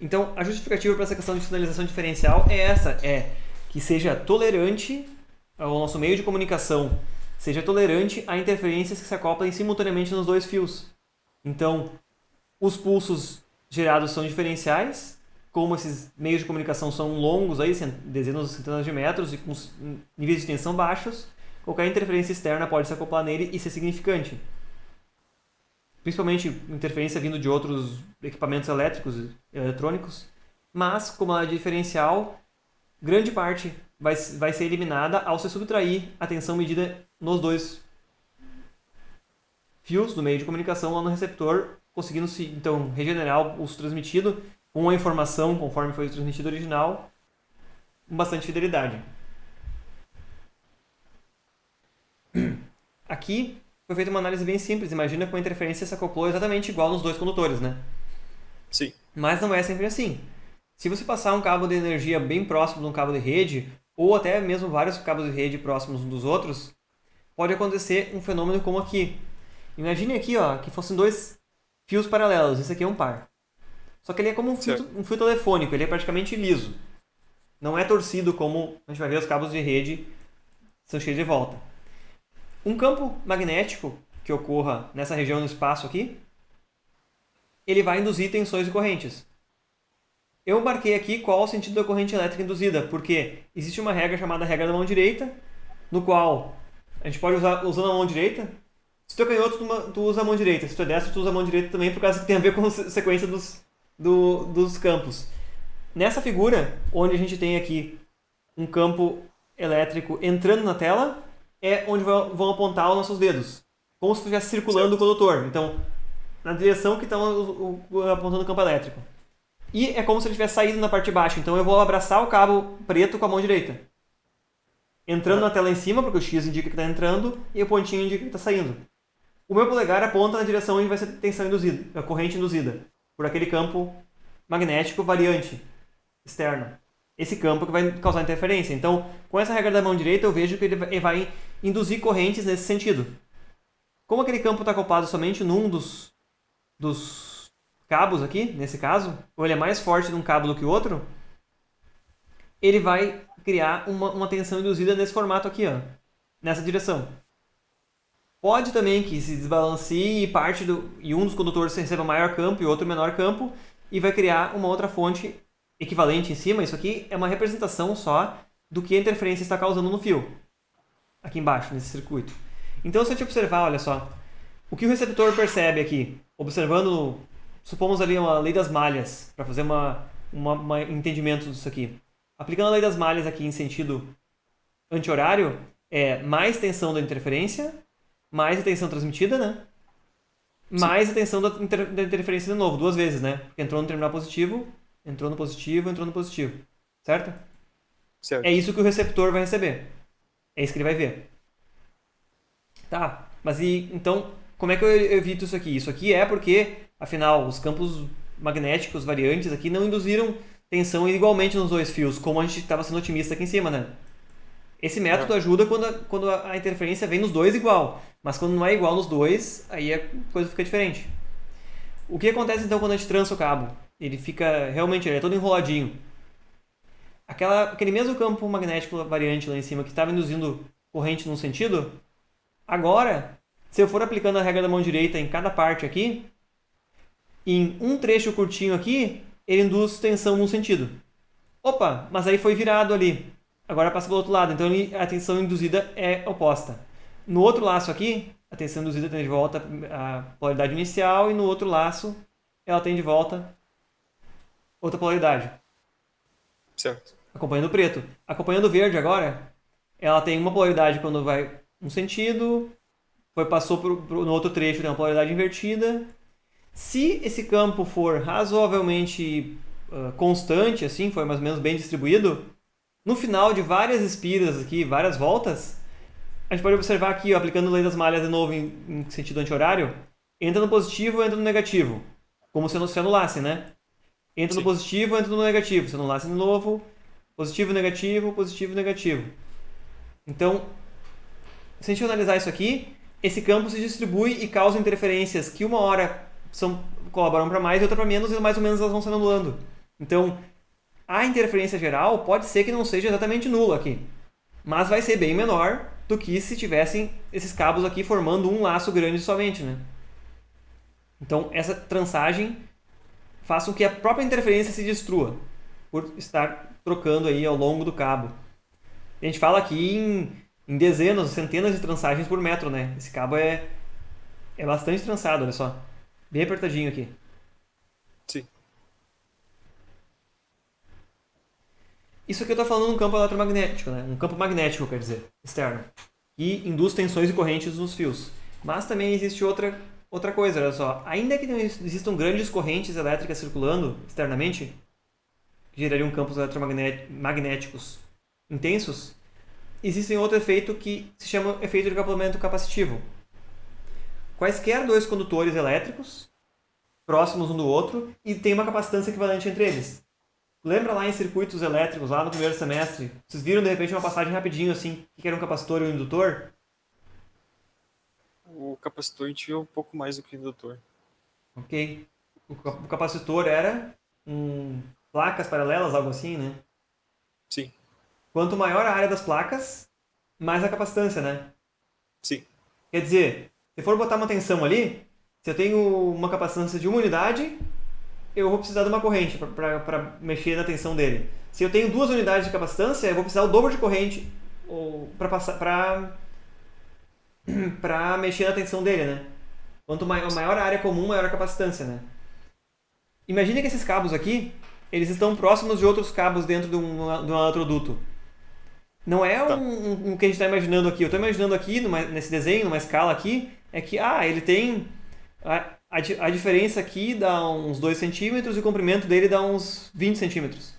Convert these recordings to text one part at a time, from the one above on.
Então, a justificativa para essa questão de sinalização diferencial é essa, que seja tolerante, o nosso meio de comunicação seja tolerante a interferências que se acoplem simultaneamente nos dois fios. Então, os pulsos gerados são diferenciais, como esses meios de comunicação são longos, aí, dezenas ou centenas de metros e com níveis de tensão baixos, qualquer interferência externa pode se acoplar nele e ser significante. Principalmente interferência vindo de outros equipamentos elétricos e eletrônicos, mas, como ela é diferencial, grande parte vai ser eliminada ao se subtrair a tensão medida nos dois fios do meio de comunicação lá no receptor, conseguindo se então regenerar o pulso transmitido com a informação conforme foi transmitido original, com bastante fidelidade. Aqui foi feita uma análise bem simples. Imagina que uma interferência se acoplou exatamente igual nos dois condutores, né? Sim. Mas não é sempre assim. Se você passar um cabo de energia bem próximo de um cabo de rede, ou até mesmo vários cabos de rede próximos uns dos outros, pode acontecer um fenômeno como aqui. Imagine aqui, ó, que fossem dois fios paralelos. Esse aqui é um par. Só que ele é como um fio telefônico, ele é praticamente liso. Não é torcido como a gente vai ver os cabos de rede são cheios de volta. Um campo magnético que ocorra nessa região do espaço aqui, ele vai induzir tensões e correntes. Eu marquei aqui qual o sentido da corrente elétrica induzida, porque existe uma regra chamada regra da mão direita, no qual a gente pode usar usando a mão direita. Se tu é canhoto, tu usa a mão direita. Se tu é destro, tu usa a mão direita também, por causa que tem a ver com a sequência dos campos. Nessa figura, onde a gente tem aqui um campo elétrico entrando na tela, é onde vão apontar os nossos dedos, como se estivesse circulando o condutor. Então, na direção que estão apontando o campo elétrico. E é como se ele tivesse saído na parte de baixo. Então eu vou abraçar o cabo preto com a mão direita. Entrando na tela em cima, porque o X indica que está entrando, e o pontinho indica que está saindo. O meu polegar aponta na direção onde vai ser a tensão induzida, a corrente induzida, por aquele campo magnético variante externo. Esse campo que vai causar interferência. Então, com essa regra da mão direita, eu vejo que ele vai induzir correntes nesse sentido. Como aquele campo está acoplado somente num dos cabos aqui, nesse caso, ou ele é mais forte num cabo do que o outro, ele vai criar uma tensão induzida nesse formato aqui, ó, nessa direção. Pode também que se desbalancie e um dos condutores receba maior campo e outro menor campo, e vai criar uma outra fonte equivalente em cima. Isso aqui é uma representação só do que a interferência está causando no fio, aqui embaixo, nesse circuito. Então, se a gente observar, olha só, o que o receptor percebe aqui, observando, supomos ali uma lei das malhas, para fazer um entendimento disso aqui. Aplicando a lei das malhas aqui em sentido anti-horário, é mais tensão da interferência, mais a tensão transmitida, né? Mais a tensão da interferência de novo, duas vezes, né? Porque entrou no terminal positivo, entrou no positivo, entrou no positivo. Certo? Certo. É isso que o receptor vai receber. É isso que ele vai ver. Tá, mas então, como é que eu evito isso aqui? Isso aqui é porque, afinal, os campos magnéticos variantes aqui não induziram tensão igualmente nos dois fios, como a gente estava sendo otimista aqui em cima, né? Esse método ajuda quando a interferência vem nos dois igual, mas quando não é igual nos dois, aí a coisa fica diferente. O que acontece então quando a gente trança o cabo? Ele fica realmente, ele é todo enroladinho. Aquele mesmo campo magnético variante lá em cima que estava induzindo corrente num sentido, agora, se eu for aplicando a regra da mão direita em cada parte aqui, em um trecho curtinho aqui, ele induz tensão num sentido. Opa, mas aí foi virado ali. Agora passa pelo outro lado, então a tensão induzida é oposta. No outro laço aqui, a tensão induzida tem de volta a polaridade inicial e no outro laço ela tem de volta outra polaridade. Certo. Acompanhando o preto. Acompanhando o verde agora, ela tem uma polaridade quando vai um sentido, passou no outro trecho, tem uma polaridade invertida. Se esse campo for razoavelmente constante, assim, for mais ou menos bem distribuído, no final de várias espiras aqui, várias voltas, a gente pode observar aqui, ó, aplicando a lei das malhas de novo em sentido anti-horário, entra no positivo, entra no negativo. Como se anulasse, né? Entra no positivo, entra no negativo. Se anulasse de novo, positivo, negativo, positivo, negativo. Então, se a gente analisar isso aqui, esse campo se distribui e causa interferências que uma hora colaboram para mais e outra para menos, e mais ou menos elas vão se anulando. Então, a interferência geral pode ser que não seja exatamente nula aqui, mas vai ser bem menor do que se tivessem esses cabos aqui formando um laço grande somente, né? Então, essa trançagem faz com que a própria interferência se destrua por estar trocando aí ao longo do cabo. A gente fala aqui em dezenas, centenas de trançagens por metro, né? Esse cabo é bastante trançado, olha só. Bem apertadinho aqui. Sim. Isso aqui eu estou falando de um campo eletromagnético, né? Um campo magnético, quer dizer, externo. Que induz tensões e correntes nos fios. Mas também existe outra coisa, olha só. Ainda que não existam grandes correntes elétricas circulando externamente, que gerariam campos eletromagnéticos intensos, existe outro efeito que se chama efeito de acoplamento capacitivo. Quaisquer dois condutores elétricos, próximos um do outro, e tem uma capacitância equivalente entre eles. Lembra lá em circuitos elétricos, lá no primeiro semestre? Vocês viram de repente uma passagem rapidinho assim, o que era um capacitor e um indutor? O capacitor a gente viu um pouco mais do que o indutor. Ok. O capacitor era placas paralelas, algo assim, né? Sim. Quanto maior a área das placas, mais a capacitância, né? Sim. Quer dizer, se for botar uma tensão ali, se eu tenho uma capacitância de uma unidade, eu vou precisar de uma corrente para mexer na tensão dele. Se eu tenho 2 unidades de capacitância, eu vou precisar do dobro de corrente para mexer na tensão dele, né? Quanto maior a área comum, maior a capacitância, né? Imagine que esses cabos aqui, eles estão próximos de outros cabos dentro de um eletroduto. Não é um que a gente está imaginando aqui. Eu estou imaginando aqui, nesse desenho, numa escala aqui, é que ele tem... A diferença aqui dá uns 2 centímetros e o comprimento dele dá uns 20 centímetros.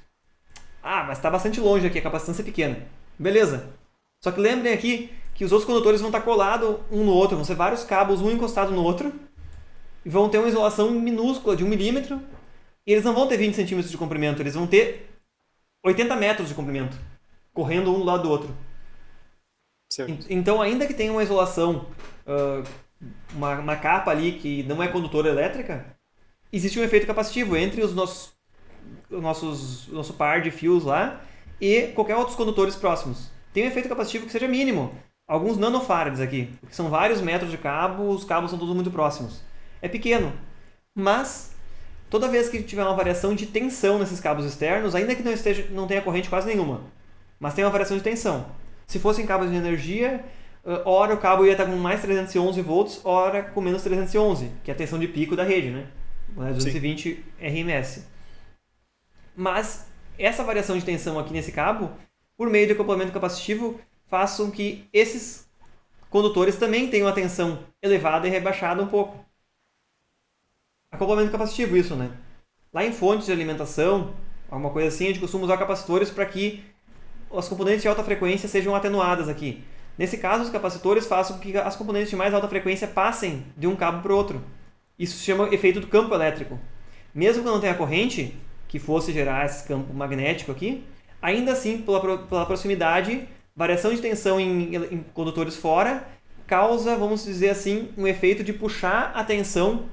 Mas está bastante longe aqui, a capacitância é pequena. Beleza. Só que lembrem aqui que os outros condutores vão estar colados um no outro, vão ser vários cabos, um encostado no outro, e vão ter uma isolação minúscula de 1 milímetro, e eles não vão ter 20 centímetros de comprimento, eles vão ter 80 metros de comprimento, correndo um do lado do outro. Certo. Então, ainda que tenha uma isolação, uma capa ali que não é condutora elétrica, existe um efeito capacitivo entre o nosso par de fios lá e qualquer outros condutores próximos. Tem um efeito capacitivo que seja mínimo, alguns nanofarads aqui, porque são vários metros de cabo, os cabos são todos muito próximos. É pequeno, mas toda vez que tiver uma variação de tensão nesses cabos externos, ainda que não tenha corrente quase nenhuma, mas tem uma variação de tensão. Se fossem cabos de energia, ora o cabo ia estar com mais 311 volts, ora com menos 311, que é a tensão de pico da rede, né? 220 RMS. Mas essa variação de tensão aqui nesse cabo, por meio de acoplamento capacitivo, façam que esses condutores também tenham a tensão elevada e rebaixada um pouco. Acoplamento capacitivo, isso, né? Lá em fontes de alimentação, alguma coisa assim, a gente costuma usar capacitores para que as componentes de alta frequência sejam atenuadas aqui. Nesse caso, os capacitores façam que as componentes de mais alta frequência passem de um cabo para o outro. Isso se chama efeito do campo elétrico. Mesmo que não tenha corrente, que fosse gerar esse campo magnético aqui, ainda assim, pela proximidade, variação de tensão em condutores fora causa, vamos dizer assim, um efeito de puxar a tensão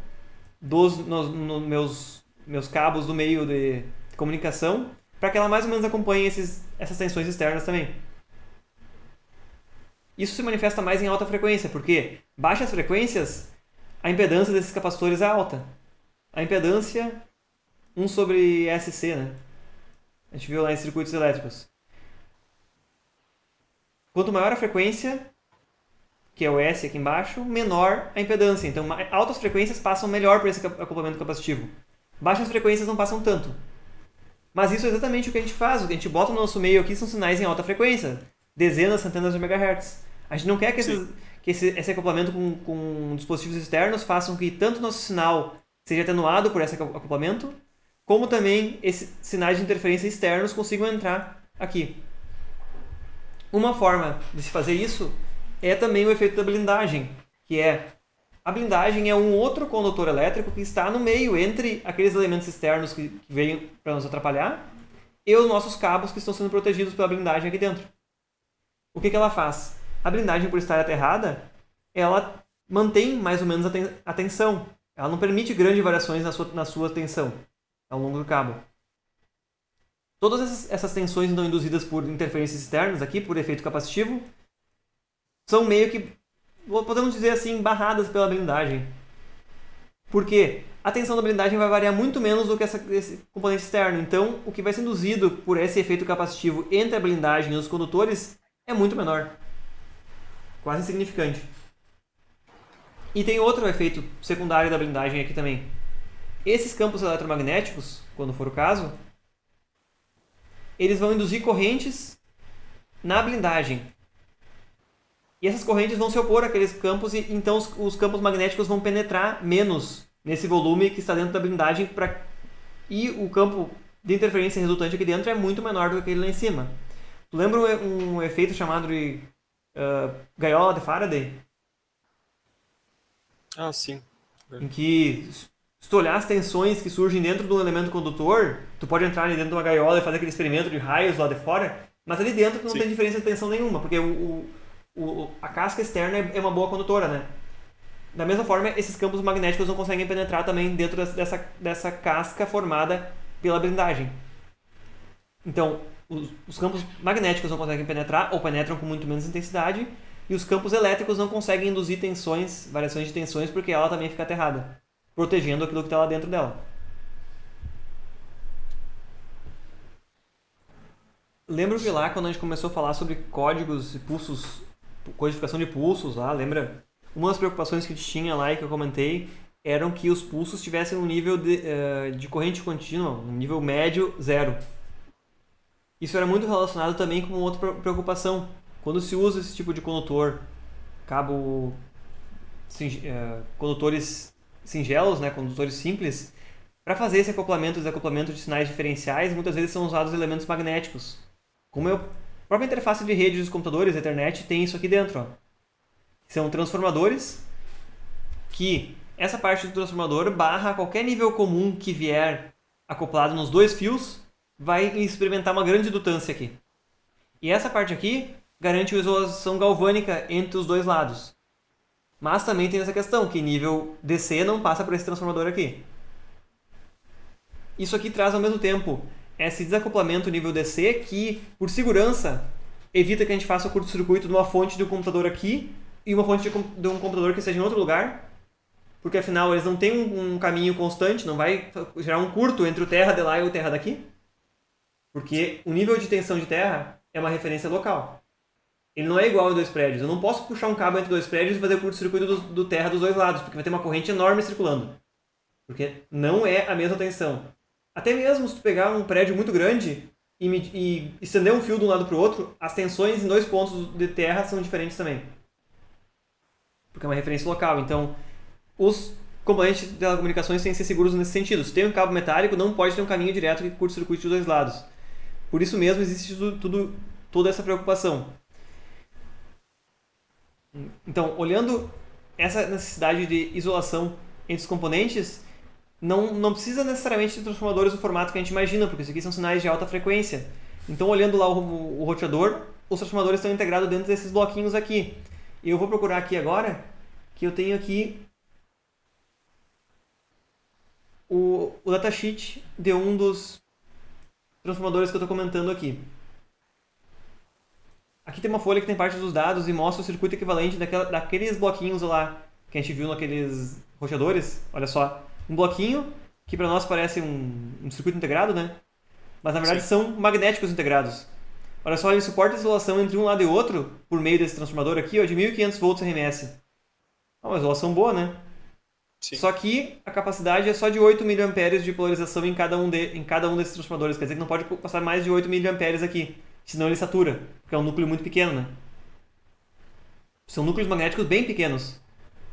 nos meus cabos do meio de comunicação para que ela mais ou menos acompanhe essas tensões externas também. Isso se manifesta mais em alta frequência, porque baixas frequências, a impedância desses capacitores é alta. A impedância 1 sobre SC, né? A gente viu lá em circuitos elétricos. Quanto maior a frequência, que é o S aqui embaixo, menor a impedância. Então, altas frequências passam melhor por esse acoplamento capacitivo. Baixas frequências não passam tanto. Mas isso é exatamente o que a gente faz. O que a gente bota no nosso meio aqui são sinais em alta frequência. Dezenas, centenas de megahertz. A gente não quer que esse acoplamento com dispositivos externos façam que tanto o nosso sinal seja atenuado por esse acoplamento, como também esses sinais de interferência externos consigam entrar aqui. Uma forma de se fazer isso é também o efeito da blindagem, que a blindagem é um outro condutor elétrico que está no meio entre aqueles elementos externos que veio para nos atrapalhar e os nossos cabos que estão sendo protegidos pela blindagem aqui dentro. O que ela faz? A blindagem, por estar aterrada, ela mantém mais ou menos a tensão. Ela não permite grandes variações na sua tensão ao longo do cabo. Todas essas tensões não induzidas por interferências externas aqui, por efeito capacitivo, são meio que, podemos dizer assim, barradas pela blindagem. Por quê? A tensão da blindagem vai variar muito menos do que esse componente externo. Então, o que vai ser induzido por esse efeito capacitivo entre a blindagem e os condutores é muito menor. Quase insignificante. E tem outro efeito secundário da blindagem aqui também. Esses campos eletromagnéticos, quando for o caso, eles vão induzir correntes na blindagem. E essas correntes vão se opor àqueles campos e então os campos magnéticos vão penetrar menos nesse volume que está dentro da blindagem e o campo de interferência resultante aqui dentro é muito menor do que aquele lá em cima. Tu lembra um efeito chamado de gaiola de Faraday? Ah, sim. Em que, se tu olhar as tensões que surgem dentro de um elemento condutor, tu pode entrar ali dentro de uma gaiola e fazer aquele experimento de raios lá de fora, mas ali dentro não Sim. tem diferença de tensão nenhuma, porque a casca externa é uma boa condutora, né? Da mesma forma, esses campos magnéticos não conseguem penetrar também dentro dessa casca formada pela blindagem. Então, os campos magnéticos não conseguem penetrar ou penetram com muito menos intensidade e os campos elétricos não conseguem induzir tensões, variações de tensões, porque ela também fica aterrada, protegendo aquilo que está lá dentro dela. Lembra que lá, quando a gente começou a falar sobre códigos e pulsos, codificação de pulsos lá, lembra? Uma das preocupações que a gente tinha lá e que eu comentei eram que os pulsos tivessem um nível de corrente contínua, um nível médio, 0. Isso era muito relacionado também com outra preocupação. Quando se usa esse tipo de condutor, condutores singelos, né, condutores simples, para fazer esse acoplamento e desacoplamento de sinais diferenciais, muitas vezes são usados elementos magnéticos. Como a própria interface de rede dos computadores, a Ethernet, tem isso aqui dentro. Ó. São transformadores que essa parte do transformador barra qualquer nível comum que vier acoplado nos dois fios vai experimentar uma grande indutância aqui. E essa parte aqui garante uma isolação galvânica entre os dois lados. Mas também tem essa questão, que nível DC não passa por esse transformador aqui. Isso aqui traz ao mesmo tempo esse desacoplamento nível DC que, por segurança, evita que a gente faça o curto-circuito de uma fonte de um computador aqui e uma fonte de um computador que esteja em outro lugar, porque afinal eles não têm um caminho constante, não vai gerar um curto entre o terra de lá e o terra daqui, porque o nível de tensão de terra é uma referência local. Ele não é igual em dois prédios. Eu não posso puxar um cabo entre dois prédios e fazer o curto-circuito do terra dos dois lados, porque vai ter uma corrente enorme circulando. Porque não é a mesma tensão. Até mesmo se tu pegar um prédio muito grande e estender um fio de um lado para o outro, as tensões em dois pontos de terra são diferentes também. Porque é uma referência local. Então, os componentes de telecomunicações têm que ser seguros nesse sentido. Se tem um cabo metálico, não pode ter um caminho direto que curte-circuite dos dois lados. Por isso mesmo existe toda essa preocupação. Então, olhando essa necessidade de isolação entre os componentes, não precisa necessariamente de transformadores do formato que a gente imagina, porque isso aqui são sinais de alta frequência. Então, olhando lá o roteador, os transformadores estão integrados dentro desses bloquinhos aqui. E eu vou procurar aqui agora, que eu tenho aqui o datasheet de um dos transformadores que eu estou comentando aqui. Aqui tem uma folha que tem parte dos dados e mostra o circuito equivalente daqueles bloquinhos lá que a gente viu naqueles roteadores. Olha só, um bloquinho que para nós parece um circuito integrado, né? Mas na verdade são magnéticos integrados. Olha só, ele suporta a isolação entre um lado e outro por meio desse transformador aqui, ó, de 1500 volts RMS. Uma isolação boa, né? Sim. Só que a capacidade é só de 8 mA de polarização em cada um desses transformadores. Quer dizer que não pode passar mais de 8 mA aqui, senão ele satura, porque é um núcleo muito pequeno, né? São núcleos magnéticos bem pequenos.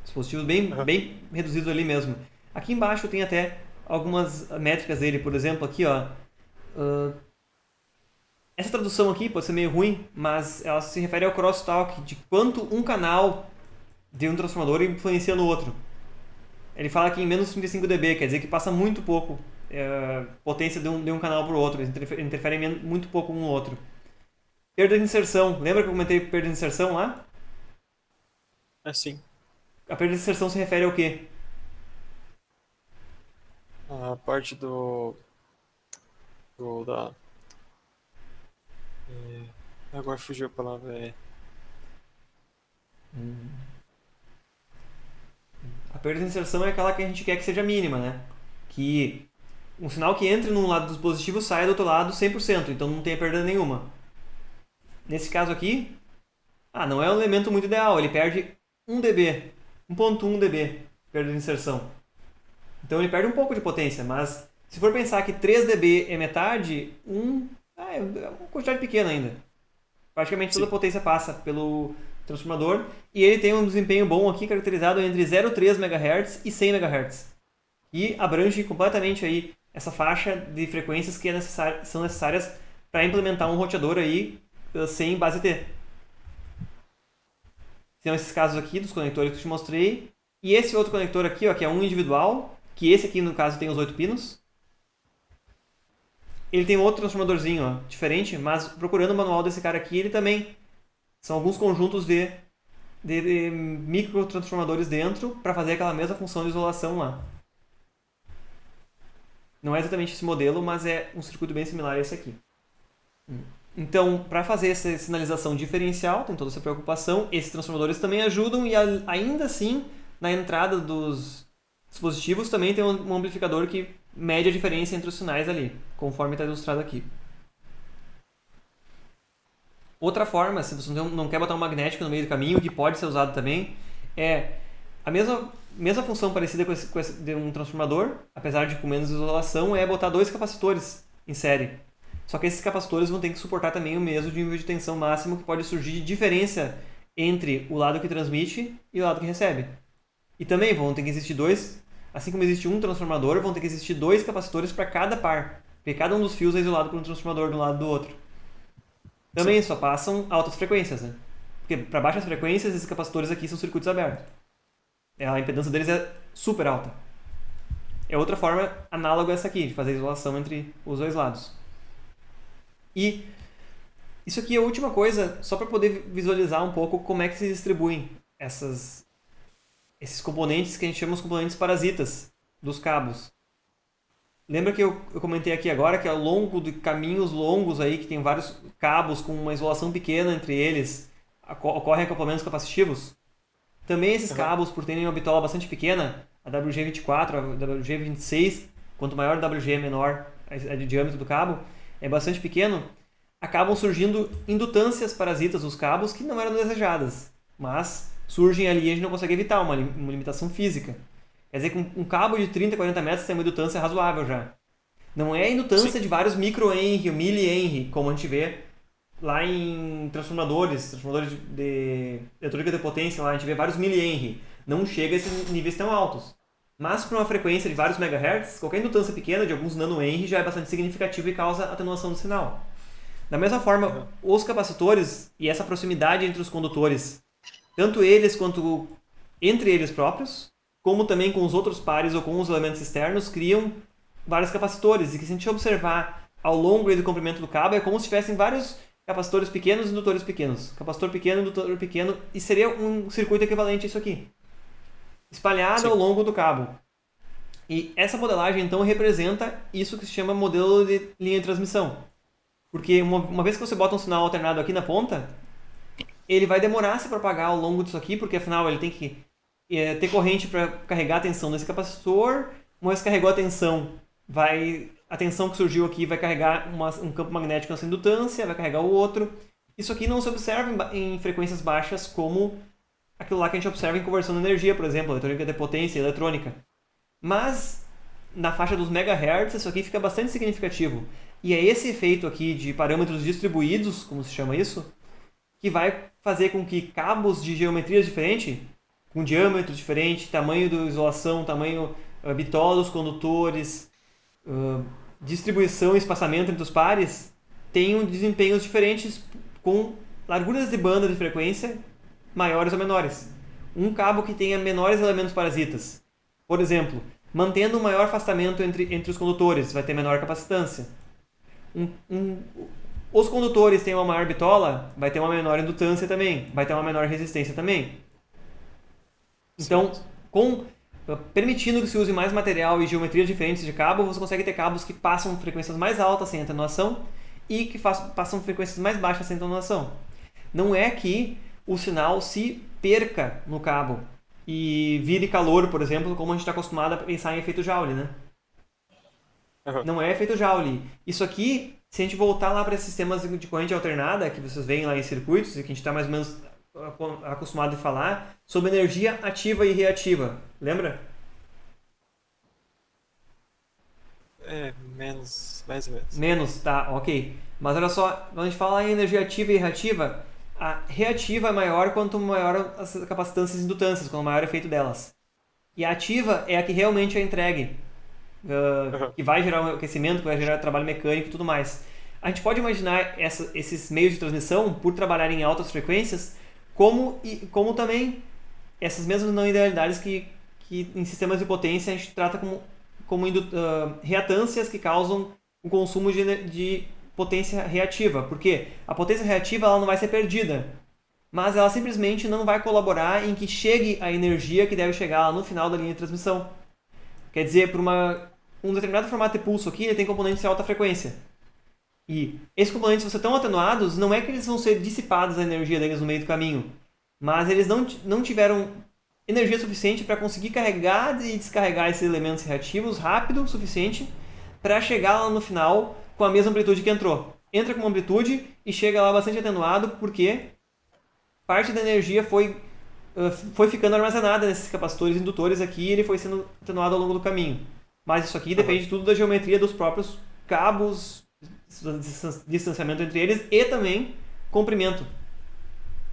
Dispositivos bem reduzidos ali mesmo. Aqui embaixo tem até algumas métricas dele, por exemplo, aqui, ó. Essa tradução aqui pode ser meio ruim, mas ela se refere ao crosstalk, de quanto um canal de um transformador influencia no outro. Ele fala que em menos 35 dB, quer dizer que passa muito pouco potência de um canal para o outro, eles interferem muito pouco um no outro. Perda de inserção, lembra que eu comentei perda de inserção lá? Sim. A perda de inserção se refere ao quê? A parte da. Agora fugiu a palavra. A perda de inserção é aquela que a gente quer que seja mínima, né? Que um sinal que entre num lado do dispositivo saia do outro lado 100%, então não tenha perda nenhuma. Nesse caso aqui, não é um elemento muito ideal, ele perde 1 dB, 1.1 dB perda de inserção. Então ele perde um pouco de potência, mas se for pensar que 3 dB é metade, é uma quantidade pequena ainda. Praticamente toda a Sim. potência passa pelo transformador e ele tem um desempenho bom aqui caracterizado entre 0,3 MHz e 100 MHz. E abrange completamente aí essa faixa de frequências que são necessárias para implementar um roteador aí sem base T. São esses casos aqui dos conectores que eu te mostrei. E esse outro conector aqui, ó, que é um individual, que esse aqui no caso tem os 8 pinos. Ele tem outro transformadorzinho, ó, diferente, mas procurando o manual desse cara aqui, ele também são alguns conjuntos de microtransformadores dentro para fazer aquela mesma função de isolação lá. Não é exatamente esse modelo, mas é um circuito bem similar a esse aqui. Então, para fazer essa sinalização diferencial, tem toda essa preocupação, esses transformadores também ajudam e ainda assim, na entrada dos dispositivos também tem um amplificador que mede a diferença entre os sinais ali, conforme está ilustrado aqui. Outra forma, se você não quer botar um magnético no meio do caminho, que pode ser usado também, é a mesma função parecida com esse de um transformador, apesar de com menos isolação, é botar 2 capacitores em série. Só que esses capacitores vão ter que suportar também o mesmo nível de tensão máximo que pode surgir de diferença entre o lado que transmite e o lado que recebe. E também vão ter que existir dois, assim como existe um transformador, vão ter que existir 2 capacitores para cada par, porque cada um dos fios é isolado por um transformador de um lado do outro. Também Sim. só passam altas frequências, né? Porque para baixas frequências, esses capacitores aqui são circuitos abertos. A impedância deles é super alta. É outra forma análoga a essa aqui, de fazer isolação entre os dois lados. E isso aqui é a última coisa, só para poder visualizar um pouco como é que se distribuem esses componentes que a gente chama de componentes parasitas dos cabos. Lembra que eu comentei aqui agora que ao longo de caminhos longos aí, que tem vários cabos com uma isolação pequena entre eles, ocorrem acoplamentos capacitivos? Também esses cabos, por terem uma bitola bastante pequena, a WG24, a WG26, quanto maior a WG, menor a de diâmetro do cabo, é bastante pequeno, acabam surgindo indutâncias parasitas dos cabos que não eram desejadas, mas surgem ali e a gente não consegue evitar uma limitação física. Quer dizer que um cabo de 30, 40 metros tem uma indutância razoável já. Não é a indutância Sim. de vários microhenry, milihenry, como a gente vê lá em transformadores de eletrônica de potência, lá a gente vê vários milihenry. Não chega a esses níveis tão altos. Mas para uma frequência de vários megahertz, qualquer indutância pequena de alguns nanohenry já é bastante significativa e causa atenuação do sinal. Da mesma forma, os capacitores e essa proximidade entre os condutores, tanto eles quanto entre eles próprios, como também com os outros pares ou com os elementos externos, criam vários capacitores. E que se a gente observar ao longo do comprimento do cabo, é como se tivessem vários capacitores pequenos e indutores pequenos. Capacitor pequeno, indutor pequeno, e seria um circuito equivalente a isso aqui. Espalhado Sim. ao longo do cabo. E essa modelagem, então, representa isso que se chama modelo de linha de transmissão. Porque uma vez que você bota um sinal alternado aqui na ponta, ele vai demorar a se propagar ao longo disso aqui, porque afinal ele tem que ter corrente para carregar a tensão desse capacitor. Uma vez que carregou a tensão, a tensão que surgiu aqui vai carregar um campo magnético nessa indutância, vai carregar o outro. Isso aqui não se observa em frequências baixas como aquilo lá que a gente observa em conversão de energia, por exemplo, eletrônica de potência, eletrônica. Mas na faixa dos megahertz isso aqui fica bastante significativo. E é esse efeito aqui de parâmetros distribuídos, como se chama isso, que vai fazer com que cabos de geometrias diferentes, com diâmetro diferente, tamanho da isolação, tamanho bitola dos condutores, distribuição e espaçamento entre os pares, tenham desempenhos diferentes com larguras de banda de frequência maiores ou menores. Um cabo que tenha menores elementos parasitas, por exemplo, mantendo um maior afastamento entre os condutores, vai ter menor capacitância. Os condutores têm uma maior bitola, vai ter uma menor indutância também, vai ter uma menor resistência também. Então, Certo. com permitindo que se use mais material e geometrias diferentes de cabo, você consegue ter cabos que passam frequências mais altas sem atenuação e que passam frequências mais baixas sem atenuação. Não é que o sinal se perca no cabo e vire calor, por exemplo, como a gente está acostumado a pensar em efeito Joule, né? Aham. Não é efeito Joule. Isso aqui, se a gente voltar lá para esses sistemas de corrente alternada, que vocês veem lá em circuitos, e que a gente está mais ou menos acostumado a falar, sobre energia ativa e reativa. Lembra? Mais ou menos. Menos, tá, ok. Mas olha só, quando a gente fala em energia ativa e reativa, a reativa é maior quanto maior as capacitâncias e indutâncias, quanto maior o efeito delas. E a ativa é a que realmente é entregue, que vai gerar um aquecimento, que vai gerar trabalho mecânico e tudo mais. A gente pode imaginar esses meios de transmissão, por trabalhar em altas frequências, como também essas mesmas não idealidades que em sistemas de potência a gente trata como reatâncias que causam o consumo de potência reativa. Porque a potência reativa ela não vai ser perdida, mas ela simplesmente não vai colaborar em que chegue a energia que deve chegar lá no final da linha de transmissão. Quer dizer, para um determinado formato de pulso aqui, ele tem componentes de alta frequência. E esses componentes vão ser tão atenuados, não é que eles vão ser dissipados a energia deles no meio do caminho, mas eles não tiveram energia suficiente para conseguir carregar e descarregar esses elementos reativos rápido o suficiente para chegar lá no final com a mesma amplitude que entrou. Entra com uma amplitude e chega lá bastante atenuado porque parte da energia foi ficando armazenada nesses capacitores indutores aqui e ele foi sendo atenuado ao longo do caminho. Mas isso aqui depende tudo da geometria dos próprios cabos, distanciamento entre eles e também comprimento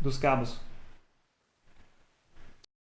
dos cabos.